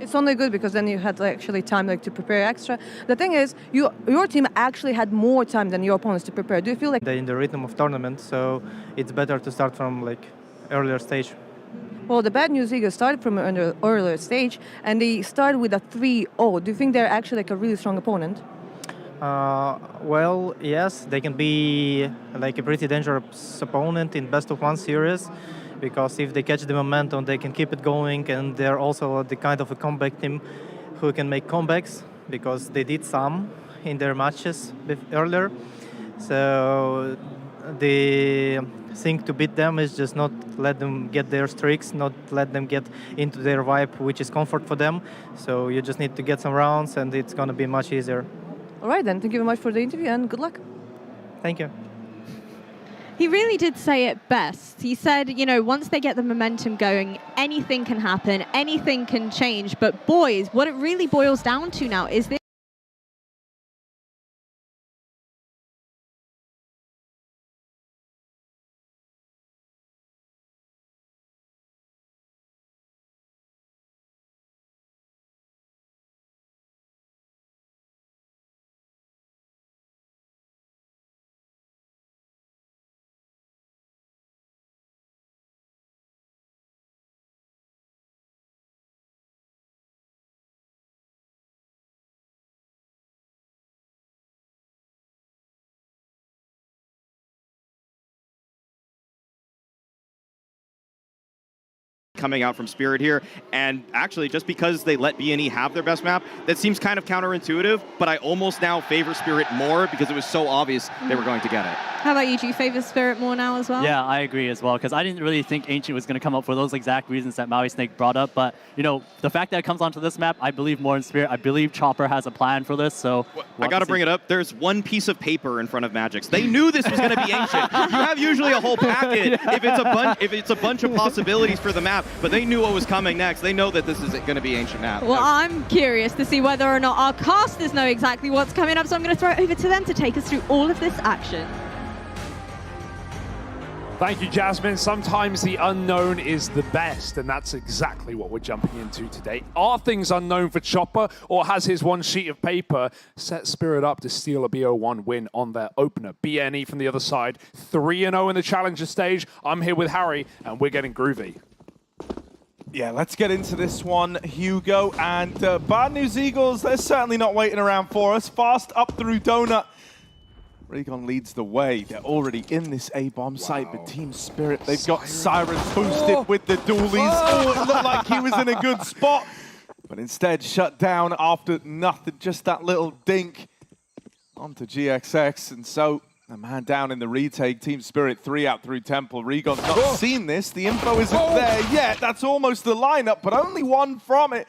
It's only good because then you had actually time to prepare extra. The thing is, your team actually had more time than your opponents to prepare. Do you feel like they're in the rhythm of tournament, so it's better to start from earlier stage? Well, the bad news Eagles started from an earlier stage, and they started with a 3-0. Do you think they're actually a really strong opponent? Well, yes, they can be a pretty dangerous opponent in best-of-1 series, because if they catch the momentum, they can keep it going, and they're also the kind of a comeback team who can make comebacks, because they did some in their matches earlier. So the thing to beat them is just not let them get their streaks, not let them get into their vibe, which is comfort for them. So you just need to get some rounds, and it's going to be much easier. All right, then. Thank you very much for the interview, and good luck. Thank you. He really did say it best. He said, once they get the momentum going, anything can happen, anything can change. But boys, what it really boils down to now is this. Coming out from Spirit here, and actually just because they let B&E have their best map, that seems kind of counterintuitive, but I almost now favor Spirit more because it was so obvious they were going to get it. How about you? Do you favor Spirit more now as well? Yeah, I agree as well, because I didn't really think Ancient was going to come up for those exact reasons that Maui Snake brought up, but the fact that it comes onto this map, I believe more in Spirit. I believe Chopper has a plan for this, so I got to bring it up. There's one piece of paper in front of Magix. They knew this was going to be Ancient. You have usually a whole packet if it's a bunch of possibilities for the map, but they knew what was coming next. They know that this is going to be Ancient map. Well, I'm curious to see whether or not our casters know exactly what's coming up, so I'm going to throw it over to them to take us through all of this action. Thank you, Jasmine. Sometimes the unknown is the best, and that's exactly what we're jumping into today. Are things unknown for Chopper, or has his one sheet of paper set Spirit up to steal a BO1 win on their opener? BNE from the other side, 3-0 in the Challenger stage. I'm here with Harry, and we're getting groovy. Yeah, let's get into this one, Hugo. And Bad News Eagles, they're certainly not waiting around for us. Fast up through Donut. Raygon leads the way. They're already in this A-bomb site, but Team Spirit, they've got Siren boosted with the dualies. Oh, it looked like he was in a good spot, but instead shut down after nothing, just that little dink onto GXX. And so a man down in the retake. Team Spirit 3 out through Temple. Raygon's not seen this. The info isn't there yet. That's almost the lineup, but only one from it.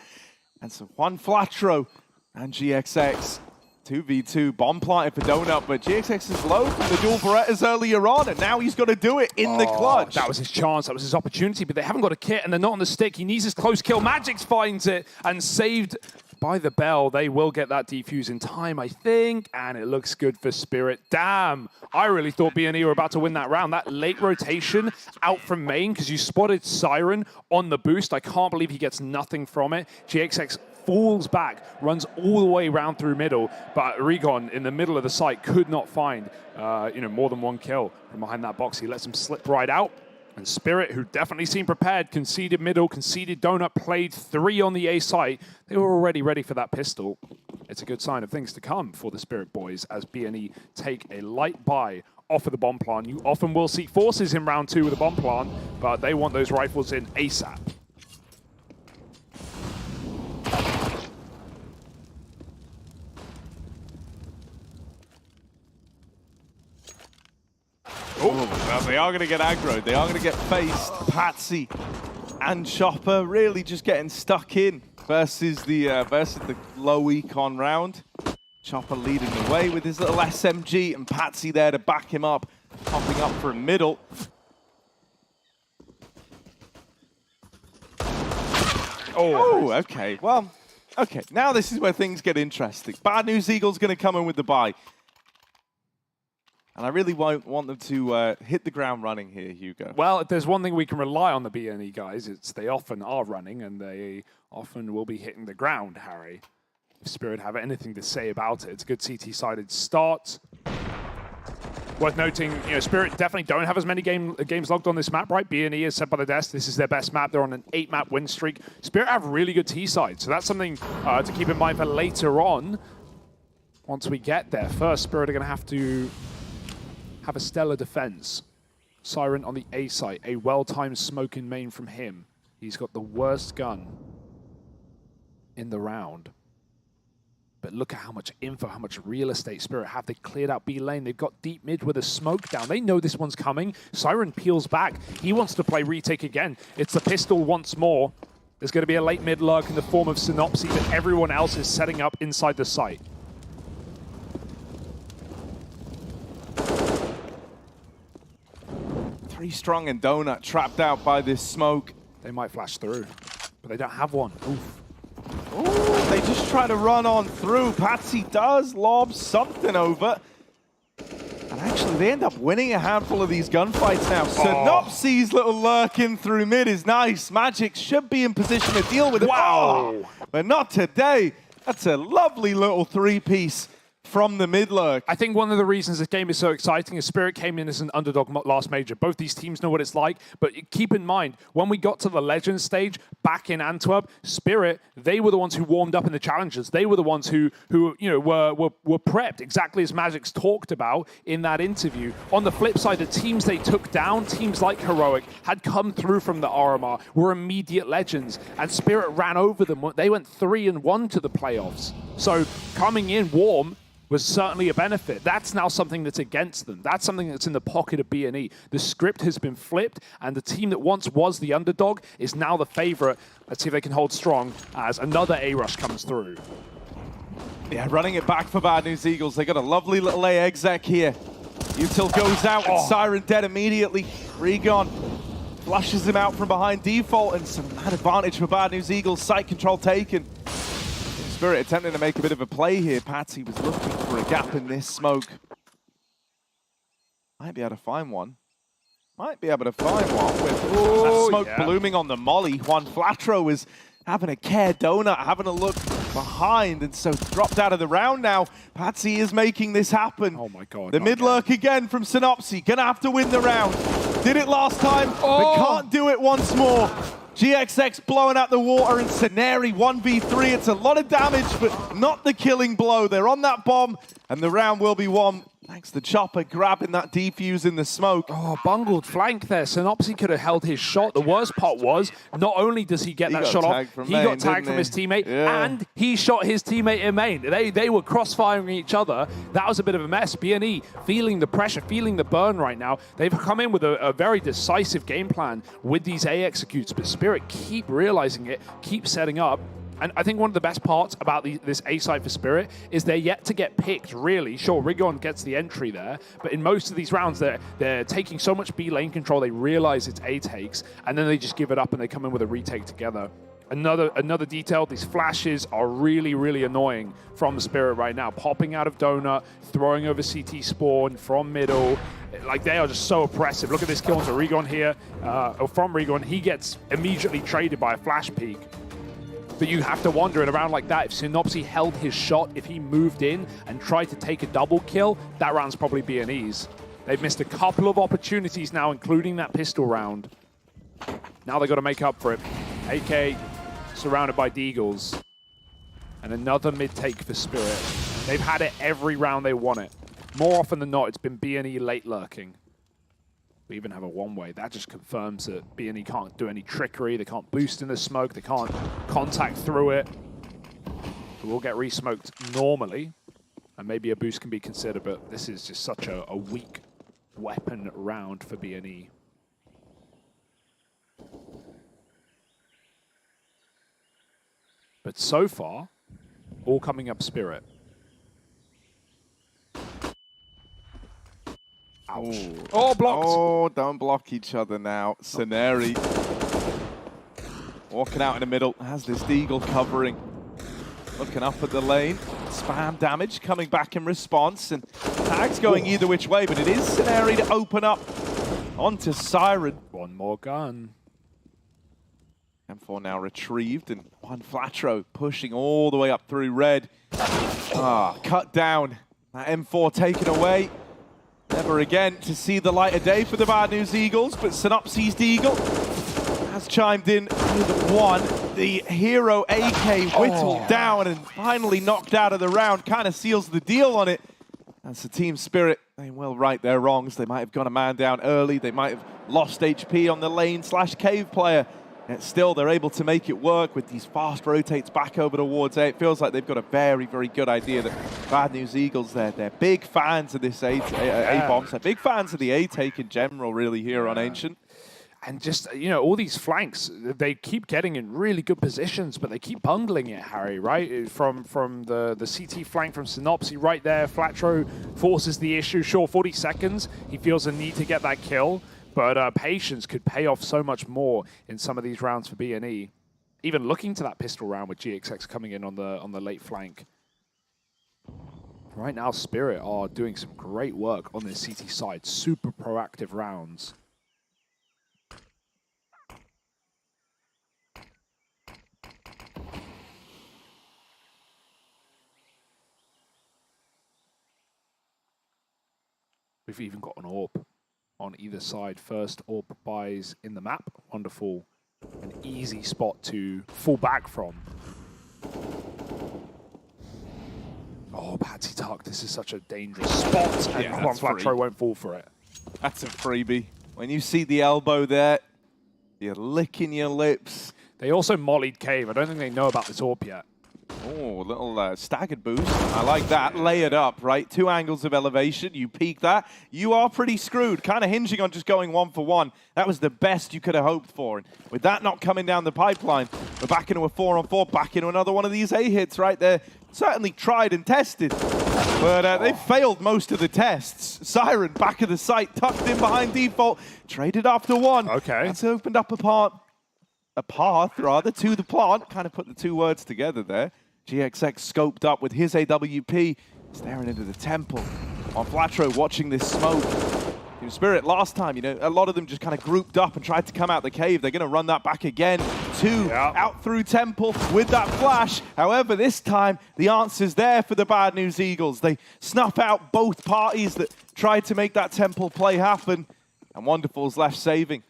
And so Juan Flatro and GXX. 2v2, bomb planted for Donut, but GXX is low from the dual Berettas earlier on, and now he's got to do it in the clutch. That was his chance, that was his opportunity, but they haven't got a kit and they're not on the stick. He needs his close kill. Magix finds it and saved by the bell. They will get that defuse in time, I think, and it looks good for Spirit. Damn, I really thought B&E were about to win that round. That late rotation out from main, because you spotted Siren on the boost. I can't believe he gets nothing from it. GXX falls back, runs all the way round through middle, but Raygon in the middle of the site could not find more than one kill from behind that box. He lets him slip right out, and Spirit, who definitely seemed prepared, conceded middle, conceded Donut, played 3 on the A site. They were already ready for that pistol. It's a good sign of things to come for the Spirit boys as B&E take a light buy off of the bomb plant. You often will see forces in round 2 with a bomb plant, but they want those rifles in ASAP. Oh, well, they are going to get aggroed. They are going to get faced. Patsy and Chopper really just getting stuck in versus the low econ round. Chopper leading the way with his little SMG, and Patsy there to back him up, popping up for a middle. Oh, okay. Well, okay. Now this is where things get interesting. Bad News Eagle's going to come in with the buy. And I really won't want them to hit the ground running here, Hugo. Well, if there's one thing we can rely on the BNE guys, it's they often are running and they often will be hitting the ground, Harry. If Spirit have anything to say about it, it's a good CT-sided start. Worth noting, Spirit definitely don't have as many games logged on this map, right? BNE is set by the desk. This is their best map. They're on an 8-map win streak. Spirit have really good T-side, so that's something to keep in mind for later on. Once we get there, first Spirit are going to have a stellar defense. Siren on the A site, a well-timed smoke in main from him. He's got the worst gun in the round. But look at how much info, how much real estate Spirit have. They cleared out B lane. They've got deep mid with a smoke down. They know this one's coming. Siren peels back. He wants to play retake again. It's the pistol once more. There's going to be a late mid lurk in the form of Synopsy, but everyone else is setting up inside the site. Three strong and Donut trapped out by this smoke. They might flash through, but they don't have one. Oof. Ooh, they just try to run on through. Patsy does lob something over. And actually, they end up winning a handful of these gunfights now. Synopsy's little lurking through mid is nice. Magic should be in position to deal with it. Wow! But not today. That's a lovely little three-piece from the mid lurk. I think one of the reasons this game is so exciting is Spirit came in as an underdog last major. Both these teams know what it's like, but keep in mind, when we got to the Legends stage back in Antwerp, Spirit, they were the ones who warmed up in the challenges. They were the ones who were prepped, exactly as Magic's talked about in that interview. On the flip side, the teams they took down, teams like Heroic, had come through from the RMR, were immediate legends, and Spirit ran over them. They went 3-1 to the playoffs. So coming in warm was certainly a benefit. That's now something that's against them. That's something that's in the pocket of BNE. The script has been flipped, and the team that once was the underdog is now the favorite. Let's see if they can hold strong as another A-rush comes through. Yeah, running it back for Bad News Eagles. They got a lovely little A exec here. Util goes out and Siren dead immediately. Regon flushes him out from behind default, and some mad advantage for Bad News Eagles. Site control taken. Spirit attempting to make a bit of a play here. Patsy was looking for a gap in this smoke. Might be able to find one. Might be able to find one with that smoke blooming on the molly. Juan Flatro is having a care donut, having a look behind, and so dropped out of the round now. Patsy is making this happen. Oh my God. The mid lurk again from Synopsy. Gonna have to win the round. Did it last time, but can't do it once more. GXX blowing out the water, and Sceneri 1v3. It's a lot of damage, but not the killing blow. They're on that bomb, and the round will be won. Thanks to Chopper grabbing that defuse in the smoke. Oh, bungled flank there. Synopsy could have held his shot. The worst part was, not only does he get that shot off, he got tagged from his teammate, and he shot his teammate in main. They were cross-firing each other. That was a bit of a mess. BNE feeling the pressure, feeling the burn right now. They've come in with a very decisive game plan with these A executes, but Spirit keep realizing it, keep setting up. And I think one of the best parts about this A site for Spirit is they're yet to get picked, really. Sure, Rigon gets the entry there, but in most of these rounds, they're taking so much B lane control, they realize it's A takes, and then they just give it up and they come in with a retake together. Another detail, these flashes are really, really annoying from Spirit right now. Popping out of Donut, throwing over CT spawn from middle. Like, they are just so oppressive. Look at this kill onto Rigon here, from Rigon. He gets immediately traded by a flash peek. But you have to wonder in a round like that, if Synopsy held his shot, if he moved in and tried to take a double kill, that round's probably BNE's. They've missed a couple of opportunities now, including that pistol round. Now they've got to make up for it. AK surrounded by Deagles. And another mid-take for Spirit. They've had it every round they won it. More often than not, it's been BNE late lurking. We even have a one-way. That just confirms that BNE can't do any trickery. They can't boost in the smoke. They can't contact through it. It will get re-smoked normally, and maybe a boost can be considered, but this is just such a weak weapon round for BNE. But so far, all coming up Spirit. Ouch. Oh, blocked. Oh, don't block each other now. Sceneri walking out in the middle, has this Deagle covering. Looking up at the lane. Spam damage coming back in response, and tags going either which way, but it is scenario to open up onto Siren. One more gun. M4 now retrieved, and one Flatro pushing all the way up through red. Cut down. That M4 taken away. Never again to see the light of day for the Bad News Eagles, but Synopsys Deagle has chimed in with one. The hero AK whittled down and finally knocked out of the round, kind of seals the deal on it. That's the team spirit. They will right their wrongs. They might have gone a man down early. They might have lost HP on the lane/cave player. And still, they're able to make it work with these fast rotates back over towards A. It feels like they've got a very, very good idea that Bad News Eagles, they're big fans of this A-bombs. They're big fans of the A-take in general, really, here on Ancient. And just, you know, all these flanks, they keep getting in really good positions, but they keep bungling it, Harry, right? From the CT flank from Synopsy right there, Flatro forces the issue. Sure, 40 seconds, he feels a need to get that kill, but patience could pay off so much more in some of these rounds for B&E. Even looking to that pistol round with GXX coming in on the late flank. Right now, Spirit are doing some great work on this CT side. Super proactive rounds. We've even got an AWP on either side. First AWP buys in the map. Wonderful. An easy spot to fall back from. Oh, Patsy Tuck, this is such a dangerous spot. And Juan Flatro won't fall for it. That's a freebie. When you see the elbow there, you're licking your lips. They also mollied Cave. I don't think they know about this AWP yet. Oh, a little staggered boost. I like that. Layered up, right? 2 angles of elevation. You peek that. You are pretty screwed. Kind of hinging on just going 1 for 1. That was the best you could have hoped for. And with that not coming down the pipeline, we're back into a 4-on-4, back into another one of these A hits right there. Certainly tried and tested, but they failed most of the tests. Siren, back of the site, tucked in behind default, traded after 1. Okay. That's opened up a path to the plant. Kind of put the 2 words together there. GXX scoped up with his AWP, staring into the temple. On Flatro watching this smoke. Team Spirit last time, you know, a lot of them just kind of grouped up and tried to come out the cave. They're going to run that back again. 2 out through temple with that flash. However, this time the answer's there for the Bad News Eagles. They snuff out both parties that tried to make that temple play happen. And Wonderful's left saving.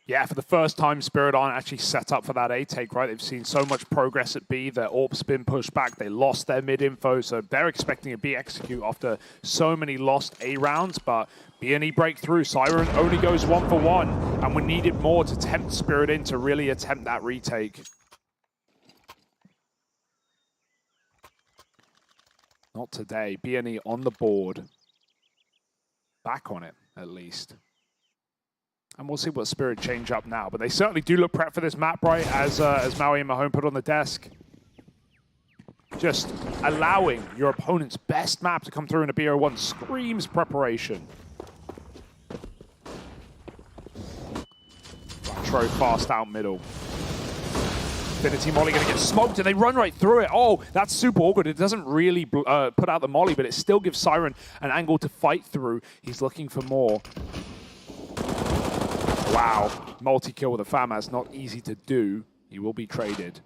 Yeah, for the first time, Spirit aren't actually set up for that A-take, right? They've seen so much progress at B. Their AWP's been pushed back. They lost their mid-info, so they're expecting a B execute after so many lost A rounds, but B&E break through. Siren only goes 1 for 1, and we needed more to tempt Spirit in to really attempt that retake. Not today. B&E on the board. Back on it, at least. And we'll see what Spirit change up now. But they certainly do look prepped for this map, right? As Maui and Mahone put on the desk. Just allowing your opponent's best map to come through in a BO1 screams preparation. Flatro fast out middle. Infinity Molly going to get smoked, and they run right through it. Oh, that's super awkward. It doesn't really put out the Molly, but it still gives Siren an angle to fight through. He's looking for more. Wow, multi-kill with a FAMAS, not easy to do. He will be traded.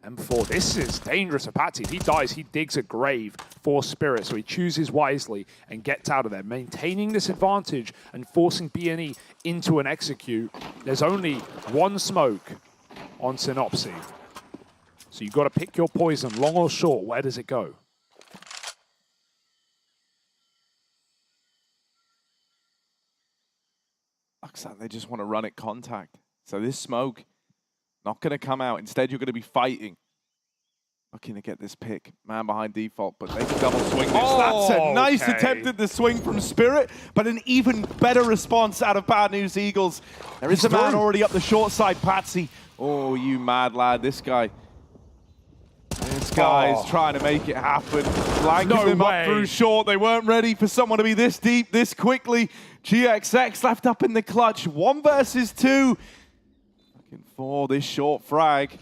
M4, this is dangerous for Patsy. If he dies, he digs a grave for Spirit, so he chooses wisely and gets out of there, maintaining this advantage and forcing B&E into an execute. There's only 1 smoke on Synopsy. So you've got to pick your poison, long or short. Where does it go? Looks like they just want to run at contact. So this smoke, not going to come out. Instead, you're going to be fighting. Looking to get this pick. Man behind default, but they can double swing this. Oh, that's a nice attempt at the swing from Spirit, but an even better response out of Bad News Eagles. There is a man already up the short side, Patsy. Oh, you mad lad, this guy. This guy is trying to make it happen. Blanking them up through short. They weren't ready for someone to be this deep, this quickly. GXX left up in the clutch. 1 versus 2. Looking for this short frag.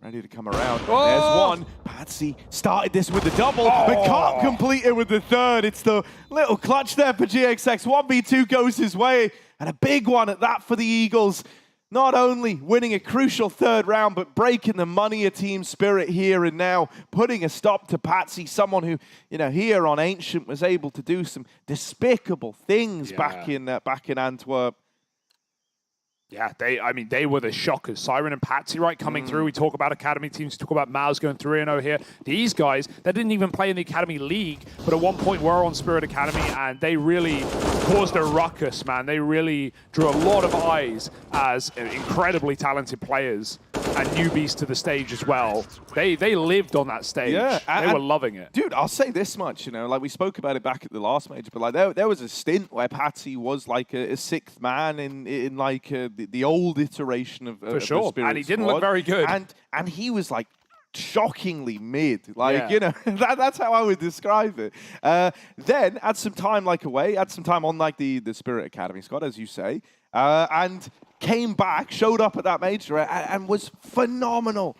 Ready to come around. There's one. Patsy started this with the double, but can't complete it with the third. It's the little clutch there for GXX. 1v2 goes his way, and a big one at that for the Eagles. Not only winning a crucial third round, but breaking the money of Team Spirit here and now, putting a stop to Patsy, someone who, here on Ancient was able to do some despicable things back in Antwerp. Yeah, they were the shockers. Siren and Patsy, right, coming through. We talk about academy teams, talk about Mao's going 3-0 here. These guys, they didn't even play in the Academy League, but at one point were on Spirit Academy, and they really caused a ruckus, man. They really drew a lot of eyes as incredibly talented players and newbies to the stage as well. They lived on that stage. Yeah, they were loving it. Dude, I'll say this much, like we spoke about it back at the last major, but like there was a stint where Patsy was like a sixth man in like the old iteration of For sure, the Spirit and he didn't squad. look very good. And he was like shockingly mid. That's how I would describe it. Then had some time away, had some time on the Spirit Academy squad, as you say, and came back, showed up at that major and was phenomenal.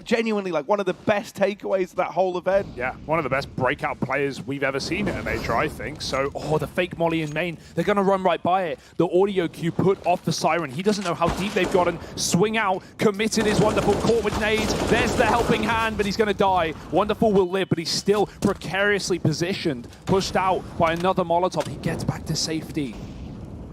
Genuinely, one of the best takeaways of that whole event. Yeah, one of the best breakout players we've ever seen in a major, I think. So, the fake molly in main, they're going to run right by it. The audio cue put off the Siren. He doesn't know how deep they've gotten. Swing out, committed is Wonderful, caught with nades. There's the helping hand, but he's going to die. Wonderful will live, but he's still precariously positioned, pushed out by another Molotov. He gets back to safety.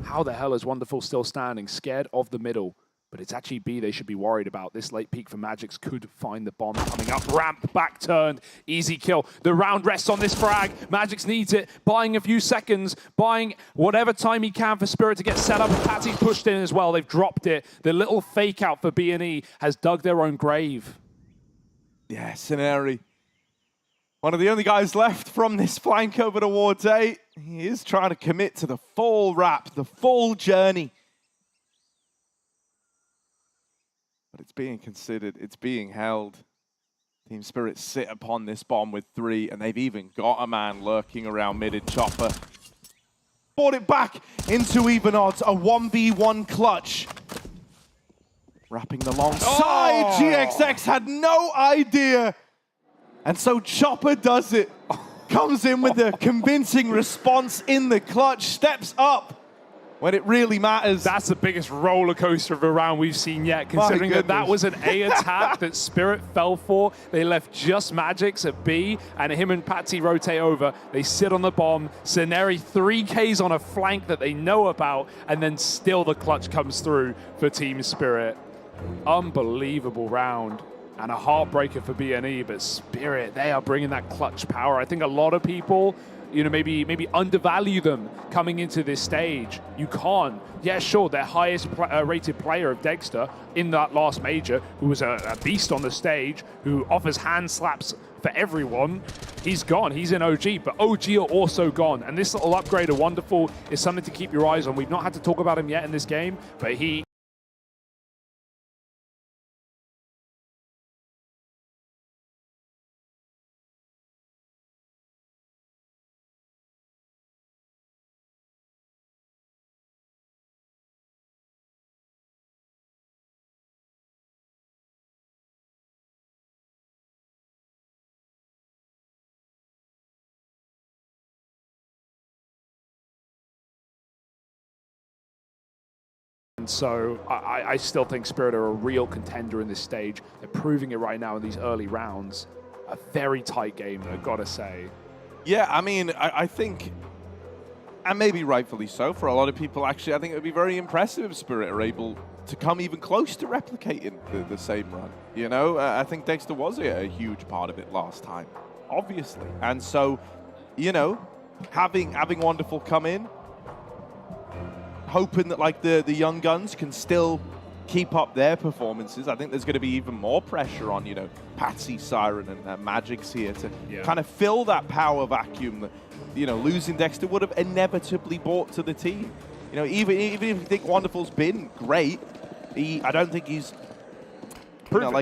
How the hell is Wonderful still standing? Scared of the middle. But it's actually B they should be worried about. This late peek for Magix could find the bomb coming up. Ramp, back turned, easy kill. The round rests on this frag. Magix needs it, buying a few seconds, buying whatever time he can for Spirit to get set up. And Patsy's pushed in as well. They've dropped it. The little fake out for B&E has dug their own grave. Yeah, Scenari. One of the only guys left from this flank over towards A. He is trying to commit to the full wrap, the full journey. But it's being considered, it's being held. Team Spirit sit upon this bomb with 3, and they've even got a man lurking around mid in Chopper. Brought it back into even odds, a 1v1 clutch. Wrapping the long side, GXX had no idea. And so Chopper does it. Comes in with a convincing response in the clutch, steps up when it really matters. That's the biggest roller coaster of a round we've seen yet, considering that was an A attack that Spirit fell for. They left just Magix at B, and him and Patsy rotate over. They sit on the bomb. Scenari 3Ks on a flank that they know about, and then still the clutch comes through for Team Spirit. Unbelievable round. And a heartbreaker for B&E, but Spirit, they are bringing that clutch power. I think a lot of people, maybe undervalue them coming into this stage. You can't. Yeah, sure, their highest rated player of Dexter in that last major, who was a beast on the stage, who offers hand slaps for everyone, he's gone. He's in OG, but OG are also gone. And this little upgrade of Wonderful is something to keep your eyes on. We've not had to talk about him yet in this game, but he So I still think Spirit are a real contender in this stage. They're proving it right now in these early rounds. A very tight game, though, gotta say. Yeah, I mean, I think, and maybe rightfully so for a lot of people, actually, I think it would be very impressive if Spirit are able to come even close to replicating the same run. I think Dexter was a huge part of it last time, obviously. And so, having Wonderful come in, hoping that the young guns can still keep up their performances. I think there's going to be even more pressure on Patsy, Siren, and Magix here to kind of fill that power vacuum that losing Dexter would have inevitably brought to the team. Even if you think Wonderful's been great, I don't think he's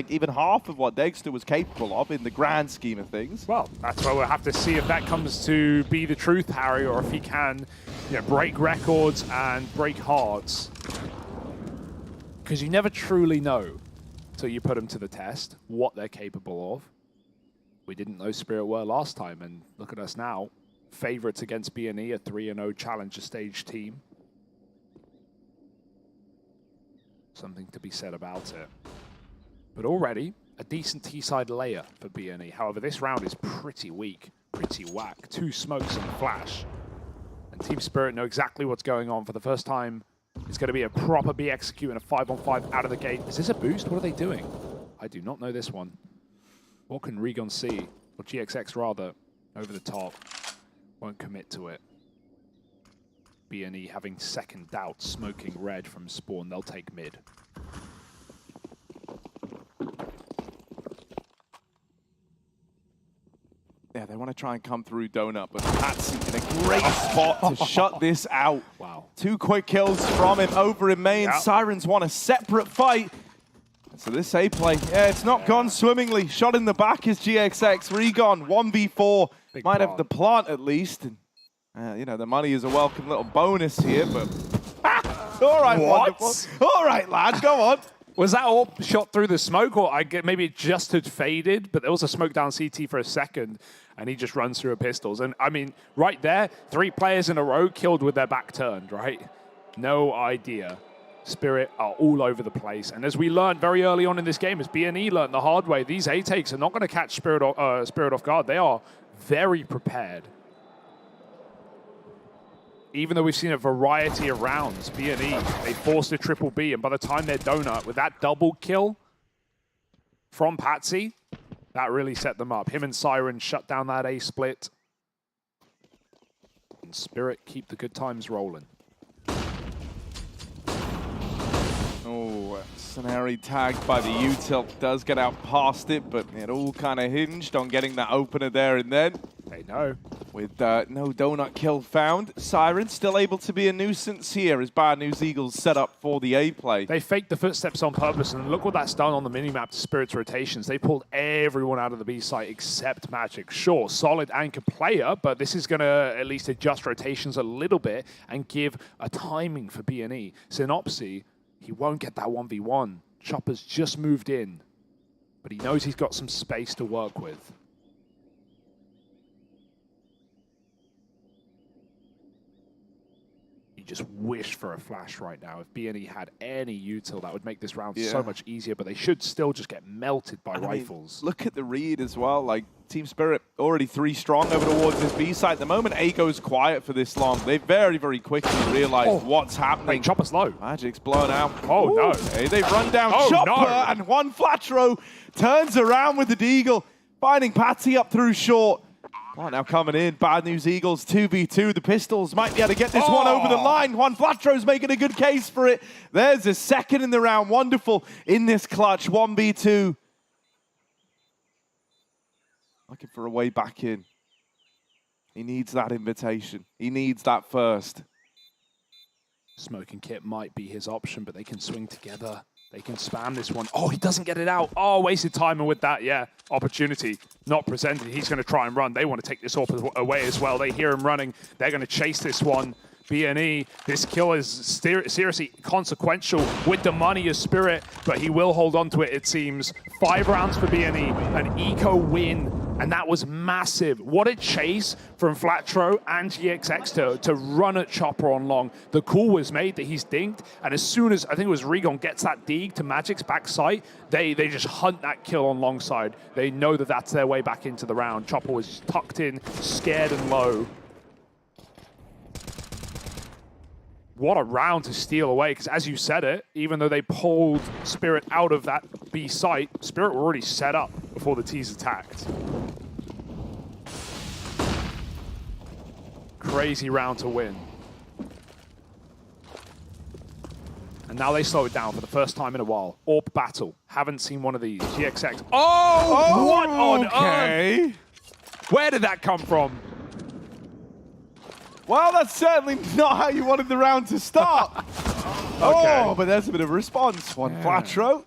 even half of what Dexter was capable of in the grand scheme of things. Well, that's why we'll have to see if that comes to be the truth, Harry, or if he can break records and break hearts. Because you never truly know till you put them to the test what they're capable of. We didn't know Spirit were last time, and look at us now. Favorites against B&E, a 3-0 Challenger stage team. Something to be said about it. But already, a decent T-side layer for B&E. However, this round is pretty weak, pretty whack. 2 smokes and a flash. And Team Spirit know exactly what's going on. For the first time, it's going to be a proper B execute and a 5-on-5 out of the gate. Is this a boost? What are they doing? I do not know this one. What can Regon see? Or GXX rather, over the top. Won't commit to it. B&E having second doubt, smoking red from spawn. They'll take mid. Yeah, they want to try and come through Donut, but Patsy in a great spot to shut this out. Wow. 2 quick kills from him over in main. Yep. Sirens want a separate fight. So this A play, yeah, it's not gone swimmingly. Shot in the back is GXX. Regon, 1v4. Big Might have plant. the plant at least. And, you know, the money is a welcome little bonus here, but... all right, What? wonderful. All right, lad, go on. Was that all shot through the smoke, or I get maybe it just had faded, but there was a smoke down CT for a second, and he just runs through a pistols. And I mean, right there, 3 players in a row killed with their back turned, right? No idea. Spirit are all over the place. And as we learned very early on in this game, as B&E learned the hard way, these A takes are not going to catch Spirit off guard. They are very prepared. Even though we've seen a variety of rounds, B&E, they forced a triple B, and by the time they're Donut, with that double kill from Patsy, that really set them up. Him and Siren shut down that A split. And Spirit keep the good times rolling. Oh, Scenario tagged by the util. Does get out past it, but it all kind of hinged on getting that opener there and then. They know. With no donut kill found, Siren still able to be a nuisance here as Bad News Eagles set up for the A play. They faked the footsteps on purpose, and look what that's done on the minimap to Spirit's rotations. They pulled everyone out of the B site except Magic. Sure, solid anchor player, but this is going to at least adjust rotations a little bit and give a timing for B&E. Synopsy, he won't get that 1v1. Chopper's just moved in, but he knows he's got some space to work with. You just wish for a flash right now. If B&E had any util, that would make this round so much easier, but they should still just get melted by rifles. Mean, look at the read as well. Like, Team Spirit already 3 strong over towards this B site. The moment A goes quiet for this long, they very, very quickly realize what's happening. Wait, Chopper's low. Magic's blown out. Oh, no. Okay, they've run down Chopper, and one flat row turns around with the Deagle, finding Patsy up through short. Oh, now coming in, Bad News Eagles, 2v2. The Pistols might be able to get this one over the line. Juan Flatro's making a good case for it. There's a second in the round. Wonderful in this clutch, 1v2. Looking for a way back in. He needs that invitation. He needs that first. Smoking Kit might be his option, but they can swing together. They can spam this one. Oh, he doesn't get it out. Oh, wasted timing with that. Yeah, opportunity not presented. He's going to try and run. They want to take this away as well. They hear him running. They're going to chase this one. B&E, this kill is seriously consequential with the money as Spirit, but he will hold on to it, it seems. 5 rounds for B&E, an eco win, and that was massive. What a chase from Flatro and GXX to run at Chopper on long. The call was made that he's dinked, and as soon as, I think it was Regon, gets that dig to Magic's backside, they just hunt that kill on long side. They know that that's their way back into the round. Chopper was tucked in, scared and low. What a round to steal away, because as you said it, even though they pulled Spirit out of that B site, Spirit were already set up before the T's attacked. Crazy round to win. And now they slow it down for the first time in a while. AWP battle. Haven't seen one of these. GXX. Oh, what on earth? Where did that come from? Well, that's certainly not how you wanted the round to start. Oh, but there's a bit of a response. One Flatro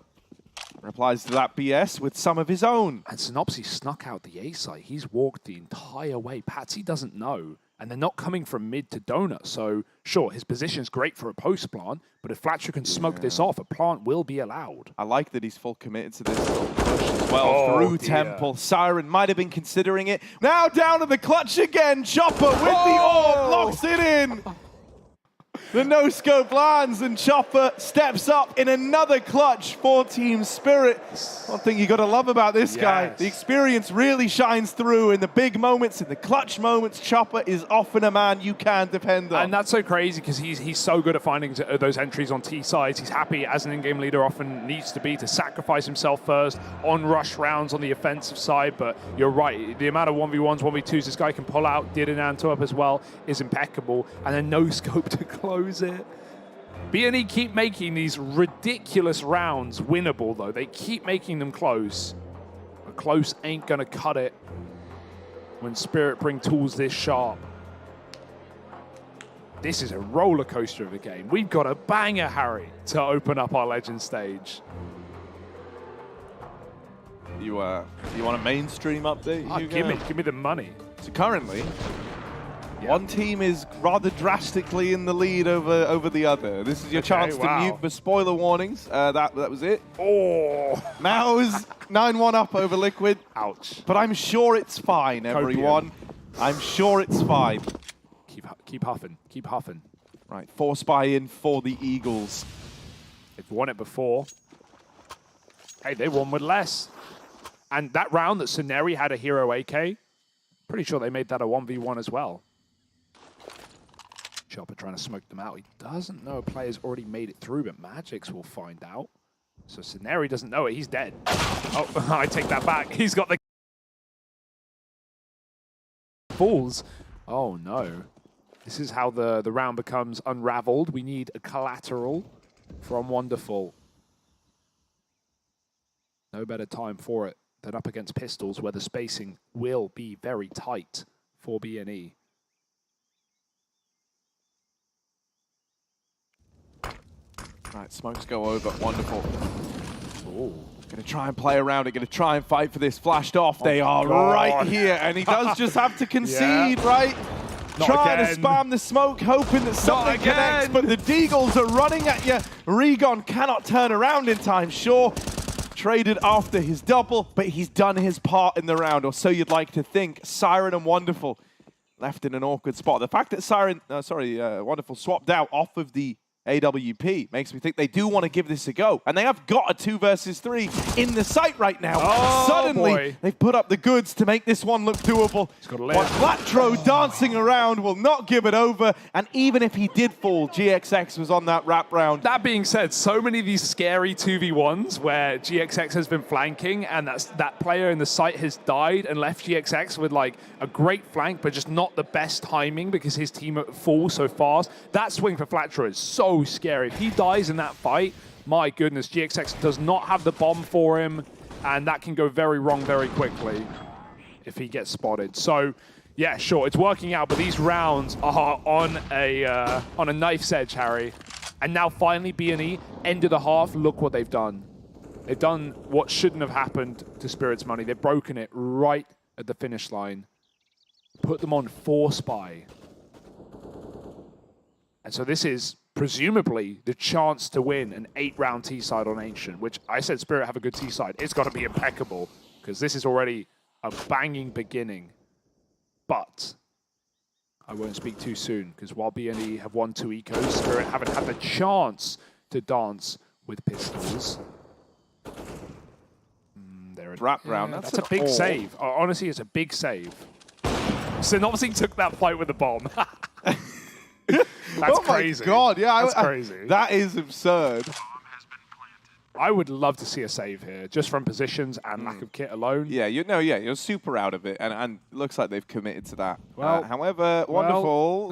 replies to that BS with some of his own. And Synopsy snuck out the A site. He's walked the entire way. Patsy doesn't know. and they're not coming from mid to donut. So sure, his position's great for a post plant, but if Flatcher can smoke this off, a plant will be allowed. I like that he's full committed to this little push as well through Temple. Siren might have been considering it. Now down to the clutch again. Chopper with the orb locks it in. The no-scope lands and Chopper steps up in another clutch for Team Spirit. One thing you got to love about this guy, the experience really shines through in the big moments, in the clutch moments. Chopper is often a man you can depend on. And that's so crazy because he's so good at finding those entries on T sides. He's happy, as an in-game leader often needs to be, to sacrifice himself first on rush rounds on the offensive side. But you're right, the amount of 1v1s, 1v2s this guy can pull out, did in Antwerp as well, is impeccable. And then no scope to close it. B&E keep making these ridiculous rounds winnable, though. They keep making them close. But close ain't gonna cut it when Spirit bring tools this sharp. This is a roller coaster of a game. We've got a banger, Harry, to open up our Legend stage. You want a mainstream update? Give me the money. So currently, one team is rather drastically in the lead over the other. This is your chance to mute for spoiler warnings. That was it. Oh, Mao's 9-1 up over Liquid. Ouch. But I'm sure it's fine, everyone. I'm sure it's fine. Keep huffing. Keep huffing. Right, force buy-in for the Eagles. They've won it before. Hey, they won with less. And that round that Suneri had a hero AK, pretty sure they made that a 1v1 as well. Chopper trying to smoke them out. He doesn't know a player's already made it through, but Magix will find out. So Suneri doesn't know it. He's dead. Oh, I take that back. He's got the balls. Oh, no. This is how the round becomes unraveled. We need a collateral from Wonderful. No better time for it than up against Pistols, where the spacing will be very tight for B&E. Right, smokes go over. Wonderful. Ooh. Going to try and play around it. Going to try and fight for this. Flashed off. They are right here. And he does just have to concede, right? Trying to spam the smoke, hoping that something connects. But the Deagles are running at you. Regon cannot turn around in time. Sure, traded after his double, but he's done his part in the round, or so you'd like to think. Siren and Wonderful left in an awkward spot. The fact that Wonderful swapped out off of the AWP makes me think they do want to give this a go. And they have got a 2 versus 3 in the sight right now. Oh, suddenly, they've put up the goods to make this one look doable. But Flatro dancing around will not give it over. And even if he did fall, GXX was on that wrap round. That being said, so many of these scary 2v1s where GXX has been flanking and that player in the site has died and left GXX with like a great flank, but just not the best timing because his team falls so fast. That swing for Flatro is so scary. If he dies in that fight, my goodness, GXX does not have the bomb for him, and that can go very wrong very quickly if he gets spotted. So, yeah, sure, it's working out, but these rounds are on a knife's edge, Harry. And now finally, B&E, end of the half, look what they've done. They've done what shouldn't have happened to Spirit's Money. They've broken it right at the finish line. Put them on 4 spy. And so this is presumably the chance to win an 8-round T-side on Ancient, which I said Spirit have a good T-side. It's got to be impeccable because this is already a banging beginning. But I won't speak too soon because while B&E have won 2 ecos, Spirit haven't had the chance to dance with Pistols. There it is. Wrap round. That's a big save. Honestly, it's a big save. Sin obviously took that fight with the bomb. That's crazy. My God, yeah. That's crazy. That is absurd. I would love to see a save here, just from positions and lack of kit alone. Yeah, you're super out of it, and it looks like they've committed to that. Well, however, Wonderful.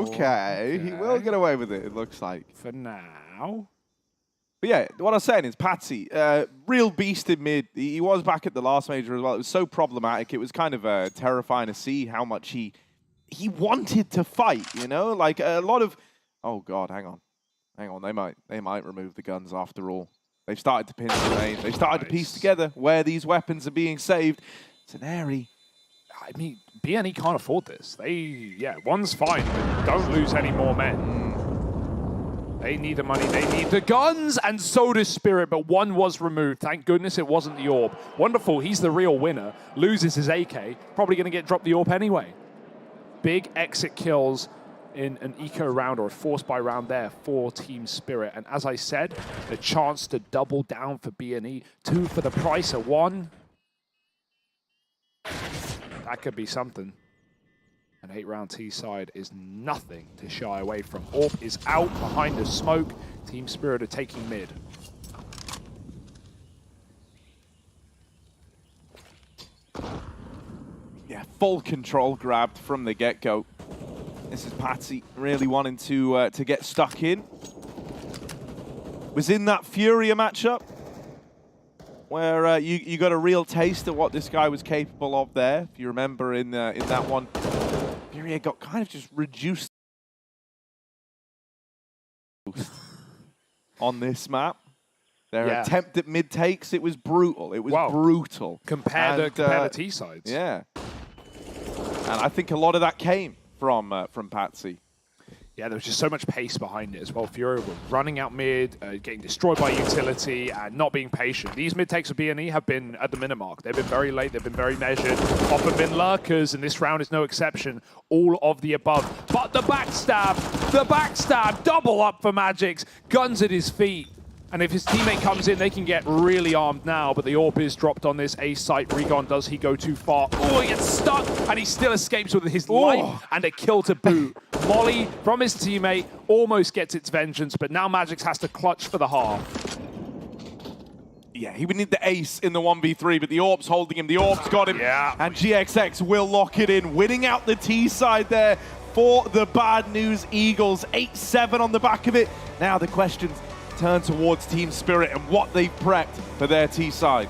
Okay. He will get away with it, it looks like. For now. But yeah, what I was saying is Patsy, real beast in mid. He was back at the last major as well. It was so problematic. It was kind of terrifying to see how much he wanted to fight, you know? Like a lot of... Oh, God, hang on. They might remove the guns after all. They've started to pin the main. They've started to piece together where these weapons are being saved. Suneri. I mean, BNE can't afford this. Yeah, one's fine, but don't lose any more men. They need the money, they need the guns, and so does Spirit, but one was removed. Thank goodness it wasn't the AWP. Wonderful, he's the real winner. Loses his AK, probably going to get dropped the AWP anyway. Big exit kills in an eco round or a force buy round there for Team Spirit. And as I said, the chance to double down for BNE. 2 for the price of 1. That could be something. An 8-round T side is nothing to shy away from. AWP is out behind the smoke. Team Spirit are taking mid. Yeah, full control grabbed from the get-go. This is Patsy really wanting to get stuck in. Was in that Furia matchup where you got a real taste of what this guy was capable of there. If you remember in that one, Furia got kind of just reduced on this map. Their attempt at mid takes, it was brutal. It was brutal. Compare the T sides. Yeah, and I think a lot of that came from Patsy. Yeah, there was just so much pace behind it as well. Furia were running out mid, getting destroyed by utility, and not being patient. These mid takes of BNE have been at the minute mark. They've been very late, they've been very measured, often been lurkers, and this round is no exception. All of the above. But the backstab, double up for Magix, guns at his feet. And if his teammate comes in, they can get really armed now, but the AWP is dropped on this A site. Regon, does he go too far? Oh, he gets stuck, and he still escapes with his life and a kill to boot. Molly from his teammate almost gets its vengeance, but now Magix has to clutch for the half. Yeah, he would need the ace in the 1v3, but the AWP's holding him. The AWP's got him, and GXX will lock it in, winning out the T side there for the Bad News Eagles. 8-7 on the back of it. Now the questions turn towards Team Spirit and what they've prepped for their T side.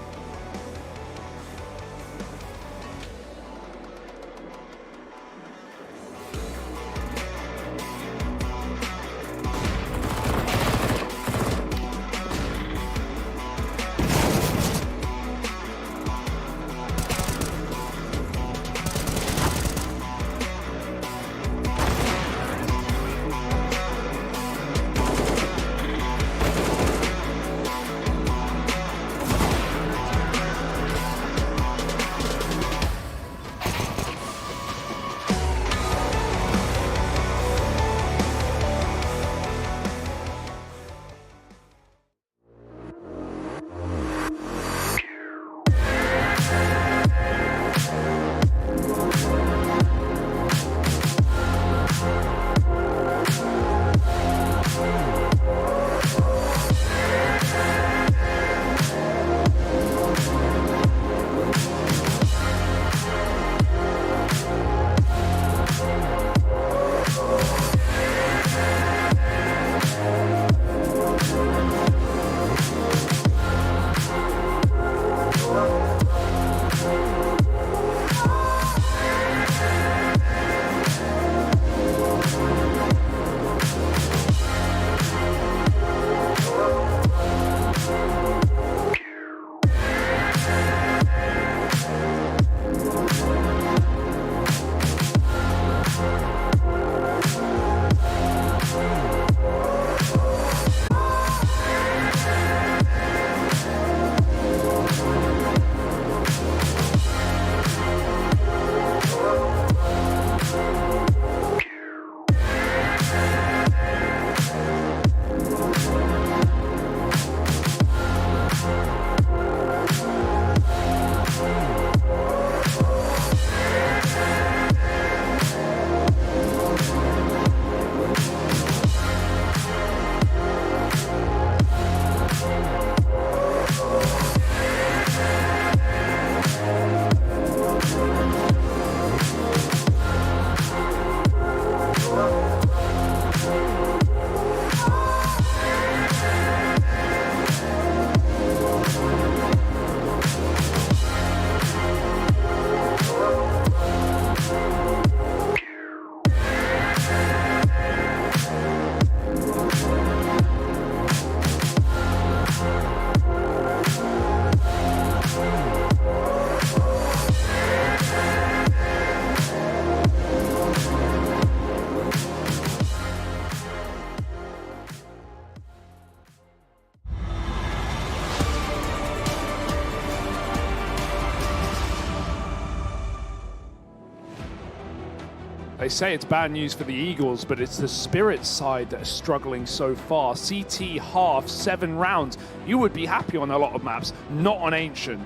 They say it's bad news for the Eagles, but it's the Spirit side that are struggling so far. CT half, 7 rounds. You would be happy on a lot of maps, not on Ancient.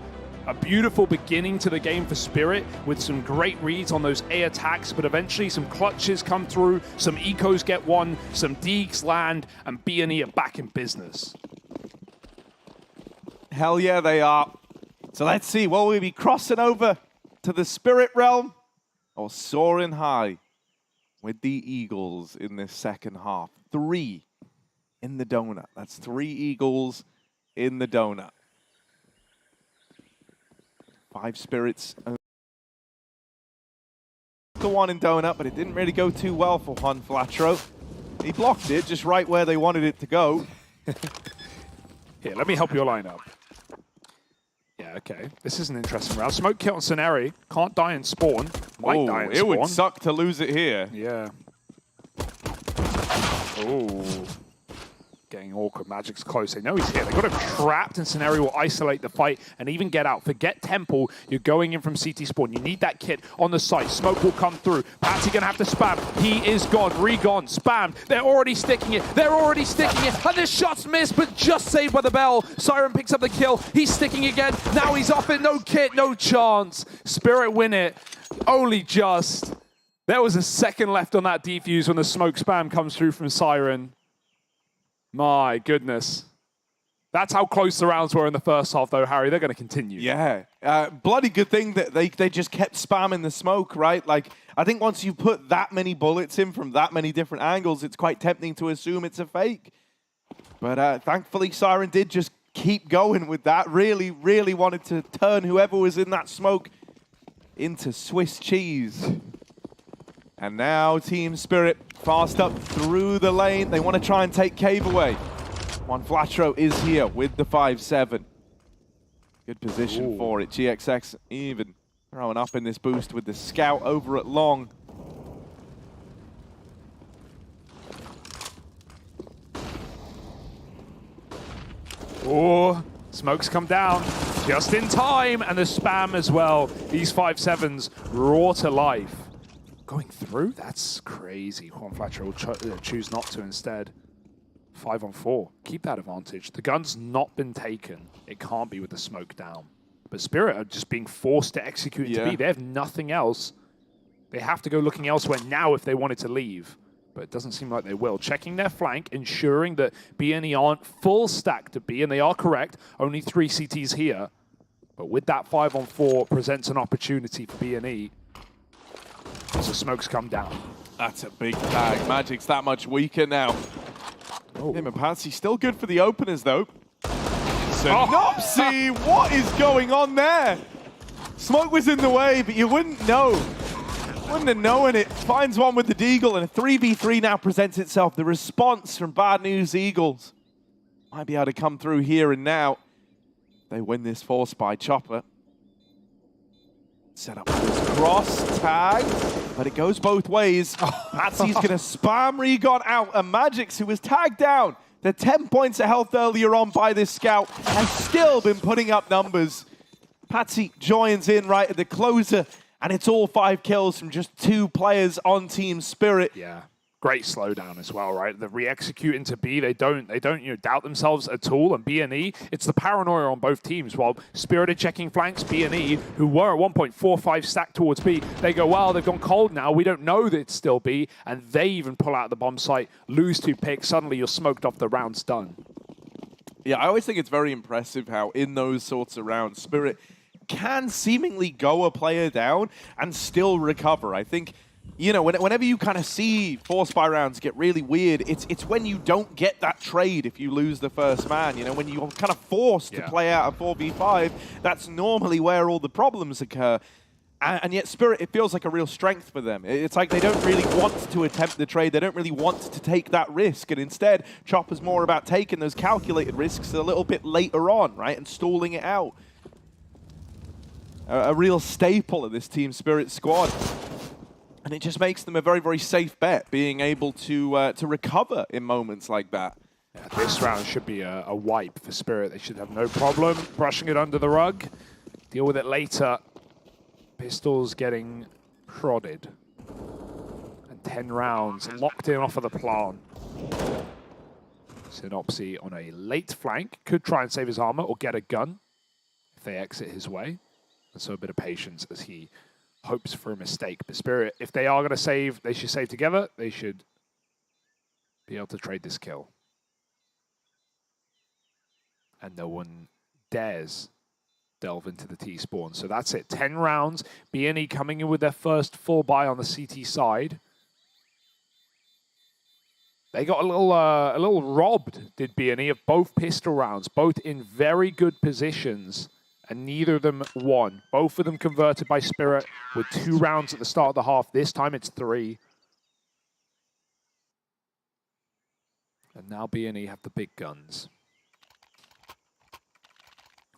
A beautiful beginning to the game for Spirit with some great reads on those A attacks, but eventually some clutches come through, some ecos get won, some deeks land, and B&E are back in business. Hell yeah, they are. So let's see, will we be crossing over to the Spirit realm or soaring high with the Eagles in this second half? 3 in the donut. That's 3 Eagles in the donut. 5 Spirits. The one in donut, but it didn't really go too well for Juan Flatro. He blocked it just right where they wanted it to go. Here, let me help your line up. Yeah, okay. This is an interesting round. Smoke kill on Scenari. Can't die in spawn. Might die in spawn. It would suck to lose it here. Yeah. Oh. Getting awkward. Magic's close. They know he's here. They got him trapped, and Scenario will isolate the fight and even get out. Forget Temple. You're going in from CT spawn. You need that kit on the site. Smoke will come through. Patsy gonna have to spam. He is gone. Re-gone. Spammed. They're already sticking it. They're already sticking it. And this shot's missed, but just saved by the bell. Siren picks up the kill. He's sticking again. Now he's off it. No kit. No chance. Spirit win it. Only just. There was a second left on that defuse when the smoke spam comes through from Siren. My goodness. That's how close the rounds were in the first half, though, Harry. They're going to continue. Yeah. Bloody good thing that they just kept spamming the smoke, right? Like, I think once you put that many bullets in from that many different angles, it's quite tempting to assume it's a fake. But thankfully, Siren did just keep going with that. Really, really wanted to turn whoever was in that smoke into Swiss cheese. And now Team Spirit fast up through the lane. They want to try and take Cave away. Juan Flatro is here with the 5-7. Good position for it. GXX even throwing up in this boost with the scout over at long. Oh, smokes come down just in time, and the spam as well. These 5-7s raw to life. Going through? That's crazy. Juan Fletcher will choose not to instead. 5-on-4. Keep that advantage. The gun's not been taken. It can't be with the smoke down. But Spirit are just being forced to execute into B. They have nothing else. They have to go looking elsewhere now if they wanted to leave. But it doesn't seem like they will. Checking their flank, ensuring that B&E aren't full stack to B, and they are correct. Only 3 CTs here. But with that 5-on-4 presents an opportunity for B&E. As the smokes come down. That's a big tag. Magic's that much weaker now. Him and Patsy still good for the openers, though. Synopsy, what is going on there? Smoke was in the way, but you wouldn't know. Wouldn't have known it. Finds one with the Deagle, and a 3v3 now presents itself. The response from Bad News Eagles might be able to come through here and now. They win this force by Chopper. Set up this cross tag, but it goes both ways. Patsy's going to spam Regon out, and Magix, who was tagged down, the 10 points of health earlier on by this scout, has still been putting up numbers. Patsy joins in right at the closer, and it's all 5 kills from just 2 players on Team Spirit. Yeah. Great slowdown as well, right? The re-execute into B, they don't doubt themselves at all. And B&E, it's the paranoia on both teams. While Spirit are checking flanks, B&E, who were at 1.45 stack towards B, they go, well, they've gone cold now. We don't know that it's still B. And they even pull out the bomb site, lose 2 picks. Suddenly you're smoked off, the round's done. Yeah, I always think it's very impressive how in those sorts of rounds, Spirit can seemingly go a player down and still recover. I think, you know, whenever you kind of see force buy rounds get really weird, it's when you don't get that trade if you lose the first man. You know, when you're kind of forced to play out a 4v5, that's normally where all the problems occur. And yet Spirit, it feels like a real strength for them. It's like they don't really want to attempt the trade. They don't really want to take that risk. And instead, Chopper's more about taking those calculated risks a little bit later on, right? And stalling it out. A real staple of this Team Spirit squad. And it just makes them a very, very safe bet, being able to recover in moments like that. Yeah, this round should be a wipe for Spirit. They should have no problem brushing it under the rug. Deal with it later. Pistols getting prodded. 10 rounds locked in off of the plant. Synopsy on a late flank. Could try and save his armor or get a gun if they exit his way. And so a bit of patience as he hopes for a mistake. But Spirit, if they are going to save, they should save together. They should be able to trade this kill. And no one dares delve into the T spawn. So that's it. 10 rounds. BNE coming in with their first full buy on the CT side. They got a little robbed, did BNE, of both pistol rounds, both in very good positions, and neither of them won. Both of them converted by Spirit with 2 rounds at the start of the half. This time it's 3. And now BNE have the big guns.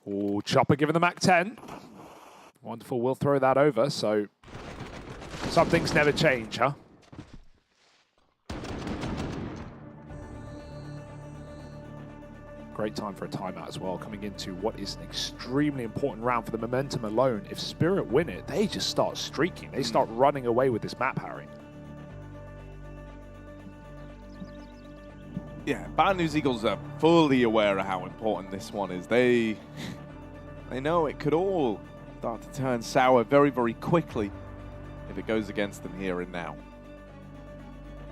Oh, Chopper giving the Mac 10. Wonderful, we'll throw that over, so some things never change, huh? Great time for a timeout as well, coming into what is an extremely important round for the momentum alone. If Spirit win it, they just start streaking. They start running away with this map, Harry. Yeah, Bad News Eagles are fully aware of how important this one is. They know it could all start to turn sour very, very quickly if it goes against them here and now.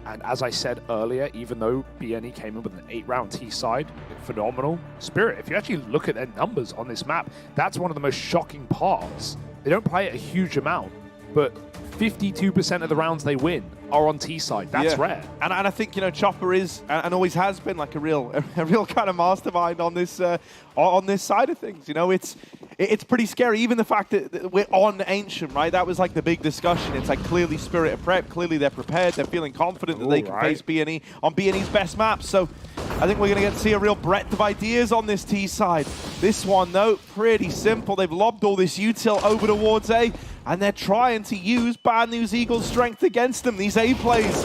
And as I said earlier, even though BNE came in with an 8-round T side, phenomenal. Spirit, if you actually look at their numbers on this map, that's one of the most shocking parts. They don't play it a huge amount, but 52% of the rounds they win are on T side. That's rare. And I think, you know, Chopper is and always has been like a real kind of mastermind on this side of things. You know, it's pretty scary. Even the fact that we're on Ancient, right? That was like the big discussion. It's like clearly Spirit are prepped. Clearly they're prepared. They're feeling confident that they can face BNE on BNE's best map. So I think we're going to get to see a real breadth of ideas on this T side. This one, though, pretty simple. They've lobbed all this util over towards A, and they're trying to use Bad News Eagles' strength against them. These A plays.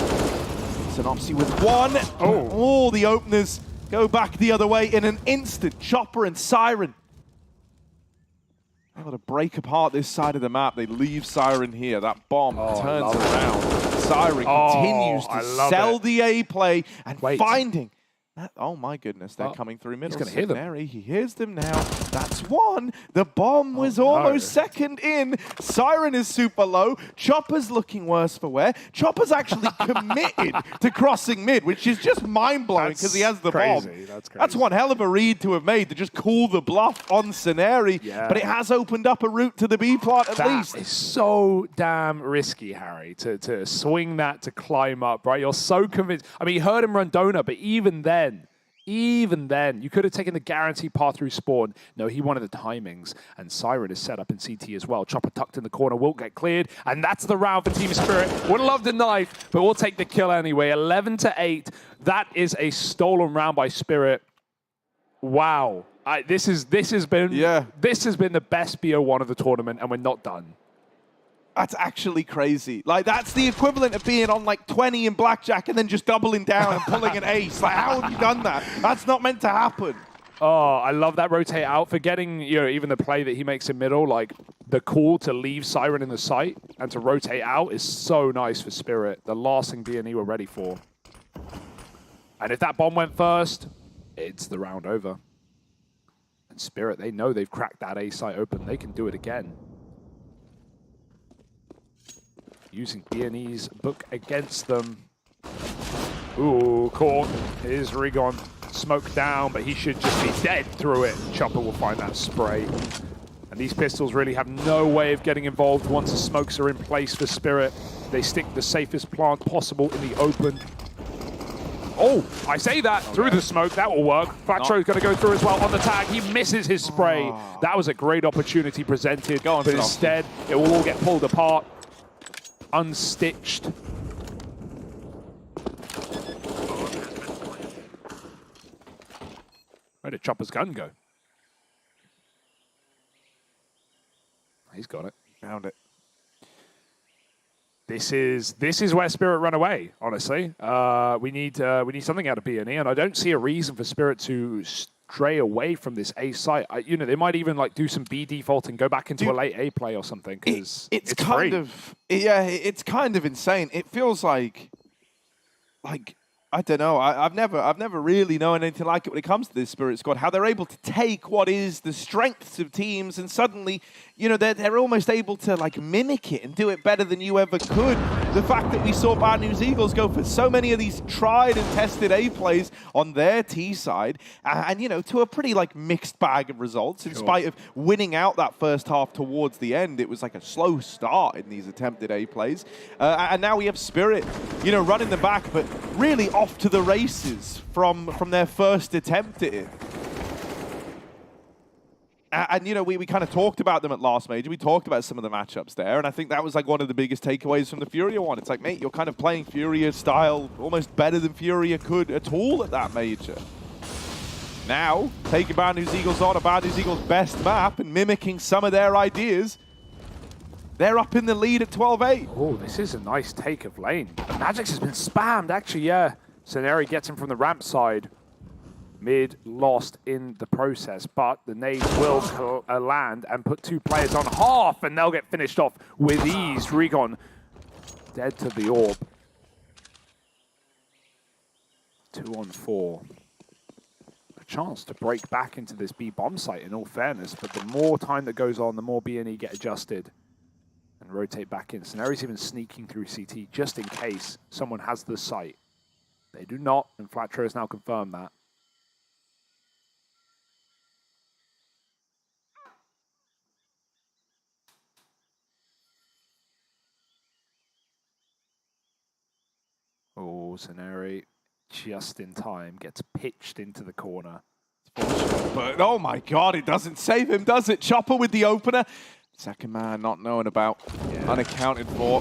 Synopsy with 1. Oh, the openers go back the other way in an instant. Chopper and Siren able to break apart this side of the map. They leave Siren here. That bomb turns around. Siren continues to sell the A play and finding. Oh my goodness, they're coming through middle. He's going to hear them. Mary, he hears them now. That's 1. The bomb was almost second in. Siren is super low. Chopper's looking worse for wear. Chopper's actually committed to crossing mid, which is just mind-blowing because he has the bomb. That's crazy. That's one hell of a read to have made to just call the bluff on Sceneri. Yeah. But it has opened up a route to the B plot at least. That is so damn risky, Harry, to swing that to climb up, right? You're so convinced. I mean, you heard him run Donut, but even then, you could have taken the guaranteed path through spawn. No, he wanted the timings, and Siren is set up in CT as well. Chopper tucked in the corner, won't get cleared, and that's the round for Team Spirit. Would have loved a knife, but we'll take the kill anyway. 11-8. That is a stolen round by Spirit. Wow, this has been the best BO1 of the tournament, and we're not done. That's actually crazy. Like, that's the equivalent of being on like 20 in blackjack and then just doubling down and pulling an ace. Like, how have you done that? That's not meant to happen. Oh, I love that rotate out. Forgetting, you know, even the play that he makes in middle, like the call to leave Siren in the site and to rotate out is so nice for Spirit. The last thing BNE were ready for. And if that bomb went first, it's the round over. And Spirit, they know they've cracked that A site open. They can do it again. Using BNE's book against them. Ooh, caught. Here's Rigon. Smoke down, but he should just be dead through it. Chopper will find that spray. And these pistols really have no way of getting involved once the smokes are in place for Spirit. They stick the safest plant possible in the open. Oh, I say that through the smoke. That will work. Flatro's going to go through as well on the tag. He misses his spray. That was a great opportunity presented, but instead it will all get pulled apart. Unstitched. Where did Chopper's gun go? He's got it. Found it. This is where Spirit run away, honestly. We need something out of BNE, and I don't see a reason for Spirit to stray away from this A site. You know, they might even like do some B default and go back into a late A play or something, because it's kind of, yeah, it's kind of insane. It feels like I don't know. I've never really known anything like it when it comes to this Spirit squad. How they're able to take what is the strengths of teams and suddenly, you know, they're almost able to like mimic it and do it better than you ever could. The fact that we saw Bad News Eagles go for so many of these tried and tested A plays on their T side, and you know, to a pretty like mixed bag of results. In spite of winning out that first half towards the end, it was like a slow start in these attempted A plays, and now we have Spirit, you know, running them back, but really off to the races from their first attempt at it. And you know, we kind of talked about them at last major. We talked about some of the matchups there, and I think that was like one of the biggest takeaways from the Furia one. It's like, mate, you're kind of playing Furia style almost better than Furia could at all at that major. Now, taking Bad News Eagles on a Bad News Eagles best map and mimicking some of their ideas, they're up in the lead at 12-8. Oh, this is a nice take of lane. The Magix has been spammed, actually, yeah. Scenario gets him from the ramp side. Mid lost in the process, but the nades will land and put 2 players on half, and they'll get finished off with ease. Rigon dead to the orb. 2 on 4. A chance to break back into this B bomb site, in all fairness, but the more time that goes on, the more B&E get adjusted and rotate back in. Scenario's even sneaking through CT just in case someone has the site. They do not, and Flatro has now confirmed that. Oh, Scenario just in time gets pitched into the corner. But oh my god, it doesn't save him, does it? Chopper with the opener. Second man not known about, unaccounted for.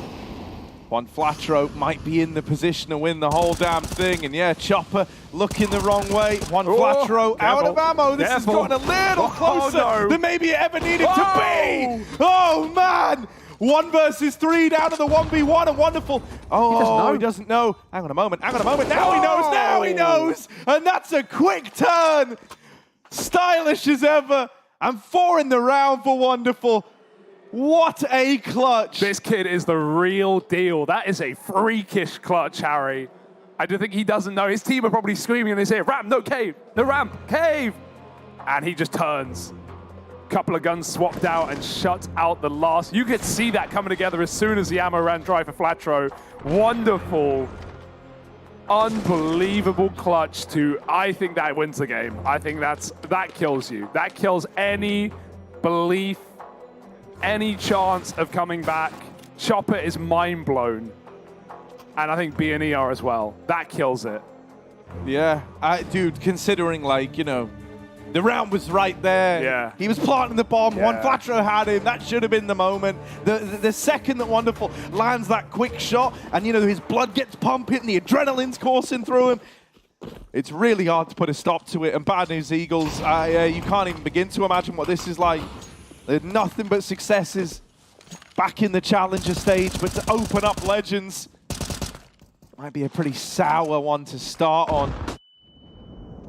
One Flatro might be in the position to win the whole damn thing. And yeah, Chopper looking the wrong way. One Flatro out of ammo. This has gotten a little closer than maybe it ever needed to be. Oh man! 1 versus 3 down to the 1v1 and wonderful. Oh, he doesn't know. Hang on a moment, hang on a moment. Now he knows, now he knows. And that's a quick turn. Stylish as ever. And 4 in the round for Wonderful. What a clutch. This kid is the real deal. That is a freakish clutch, Harry. I do think he doesn't know. His team are probably screaming in his ear, ramp, no cave, no ramp, cave. And he just turns. Couple of guns swapped out and shut out the last. You could see that coming together as soon as the ammo ran dry for Flatro. Wonderful. Unbelievable clutch to, I think that wins the game. I think that kills you. That kills any belief, any chance of coming back. Chopper is mind blown. And I think B&E are as well. That kills it. Yeah, dude, considering like, you know, the round was right there. Yeah. He was planting the bomb. Yeah. One Flatro had him. That should have been the moment. The second that Wonderful lands that quick shot and, you know, his blood gets pumping, the adrenaline's coursing through him, it's really hard to put a stop to it. And Bad News Eagles, you can't even begin to imagine what this is like. They're nothing but successes back in the Challenger stage, but to open up Legends might be a pretty sour one to start on.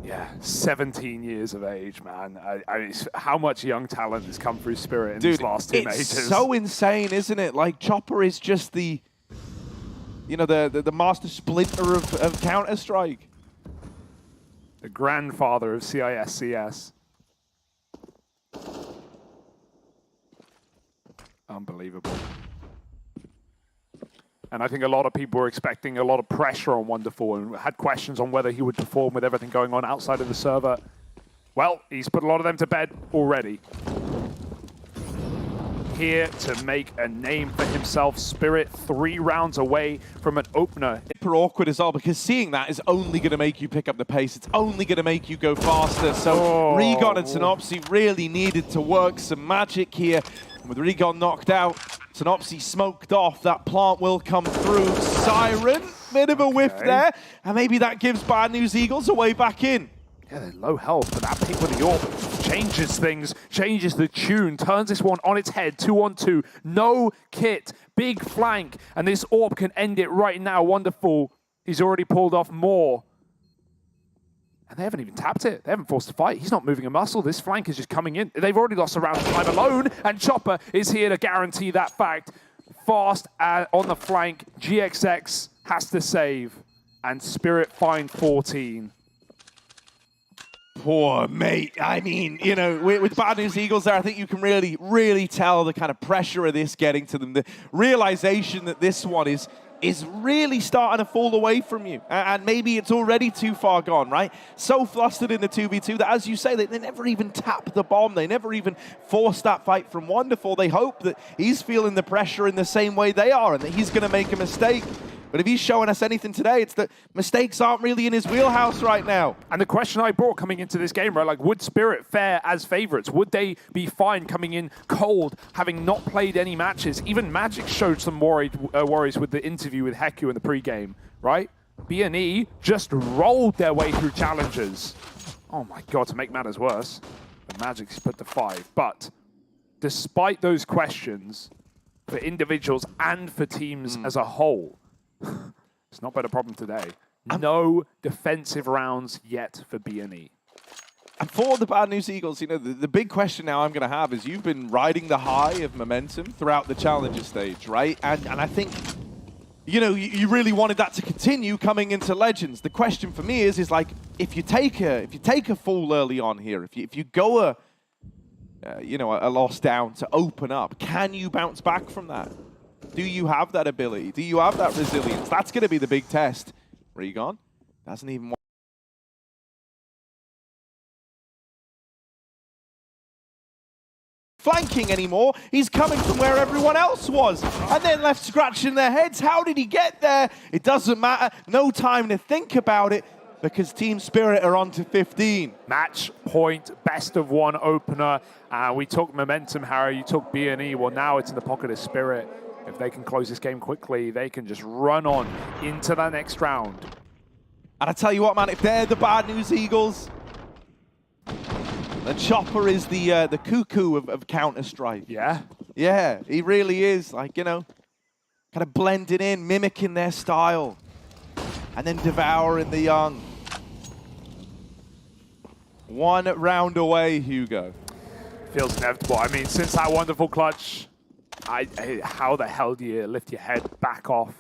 Yeah, 17 years of age, man. How much young talent has come through Spirit in these last 2 majors? It's so insane, isn't it? Like, Chopper is just the, you know, the master splinter of Counter-Strike. The grandfather of CIS-CS. Unbelievable. And I think a lot of people were expecting a lot of pressure on Wonderful and had questions on whether he would perform with everything going on outside of the server. Well, he's put a lot of them to bed already. Here to make a name for himself. Spirit 3 rounds away from an opener. Super awkward as well, because seeing that is only going to make you pick up the pace. It's only going to make you go faster. So Rigon and Synopsy really needed to work some magic here. With Rigon knocked out, Synopsy smoked off. That plant will come through. Siren, bit of a whiff there. And maybe that gives Bad News Eagles a way back in. Yeah, they're low health, but that pick with the orb changes things, changes the tune, turns this one on its head. 2 on 2, no kit, big flank, and this orb can end it right now. Wonderful. He's already pulled off more. And they haven't even tapped it. They haven't forced a fight. He's not moving a muscle. This flank is just coming in. They've already lost a round of time alone, and Chopper is here to guarantee that fact. Fast on the flank. GXX has to save, and Spirit find 14. Poor mate. I mean, you know, with Bad News Eagles there, I think you can really, really tell the kind of pressure of this getting to them. The realization that this one is really starting to fall away from you. And maybe it's already too far gone, right? So flustered in the 2v2 that, as you say, they never even tap the bomb. They never even force that fight from Wonderful. They hope that he's feeling the pressure in the same way they are and that he's going to make a mistake. But if he's showing us anything today, it's that mistakes aren't really in his wheelhouse right now. And the question I brought coming into this game, right, like, would Spirit fare as favorites? Would they be fine coming in cold, having not played any matches? Even Magic showed some worries with the interview with Heku in the pregame, right? B&E just rolled their way through challenges. Oh my God, to make matters worse, the Magic's put to 5. But despite those questions, for individuals and for teams as a whole, it's not been a problem today. No defensive rounds yet for B&E. And for the Bad News Eagles, you know, the big question now I'm going to have is you've been riding the high of momentum throughout the Challenger stage, right? And I think, you know, you really wanted that to continue coming into Legends. The question for me is like, if you take a fall early on here, if you go a loss down to open up, can you bounce back from that? Do you have that ability? Do you have that resilience? That's going to be the big test. Regon doesn't even want flanking anymore. He's coming from where everyone else was and then left scratching their heads. How did he get there? It doesn't matter. No time to think about it because Team Spirit are on to 15. Match point, best of one opener. We took momentum, Harry. You took B&E. Well, now it's in the pocket of Spirit. If they can close this game quickly, they can just run on into the next round. And I tell you what, man, if they're the Bad News Eagles, then Chopper is the cuckoo of Counter-Strike. Yeah? Yeah, he really is. Like, you know, kind of blending in, mimicking their style, and then devouring the young. One round away, Hugo. Feels inevitable. I mean, since that wonderful clutch, how the hell do you lift your head back off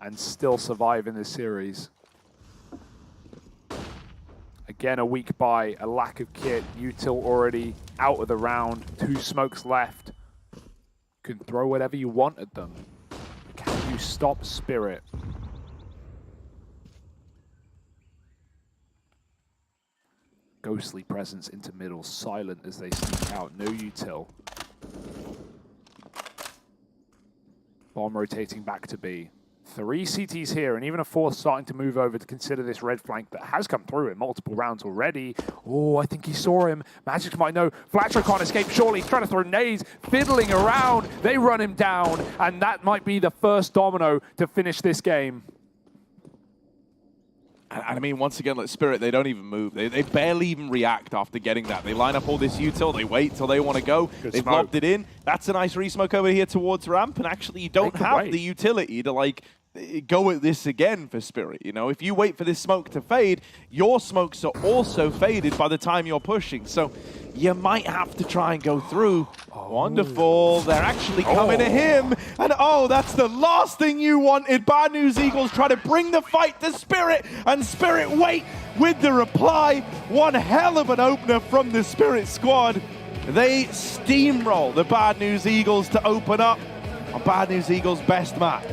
and still survive in this series? Again, a weak buy, a lack of kit, util already out of the round, 2 smokes left. You can throw whatever you want at them. Can you stop Spirit? Ghostly presence into middle, silent as they sneak out, no util. Bomb rotating back to B. 3 CTs here, and even a 4th starting to move over to consider this red flank that has come through in multiple rounds already. Oh, I think he saw him. Magic might know. Flatcher can't escape, surely. He's trying to throw nades, fiddling around. They run him down, and that might be the first domino to finish this game. And I mean, once again, like Spirit, they don't even move. They barely even react after getting that. They line up all this util, they wait till they want to go. They've lobbed it in. That's a nice resmoke over here towards ramp, and actually you don't have the utility to like go at this again for Spirit. You know, if you wait for this smoke to fade, your smokes are also faded by the time you're pushing. So you might have to try and go through. Oh. Wonderful. They're actually coming to him. And oh, that's the last thing you wanted. Bad News Eagles try to bring the fight to Spirit, and Spirit wait with the reply. One hell of an opener from the Spirit squad. They steamroll the Bad News Eagles to open up on Bad News Eagles' best map.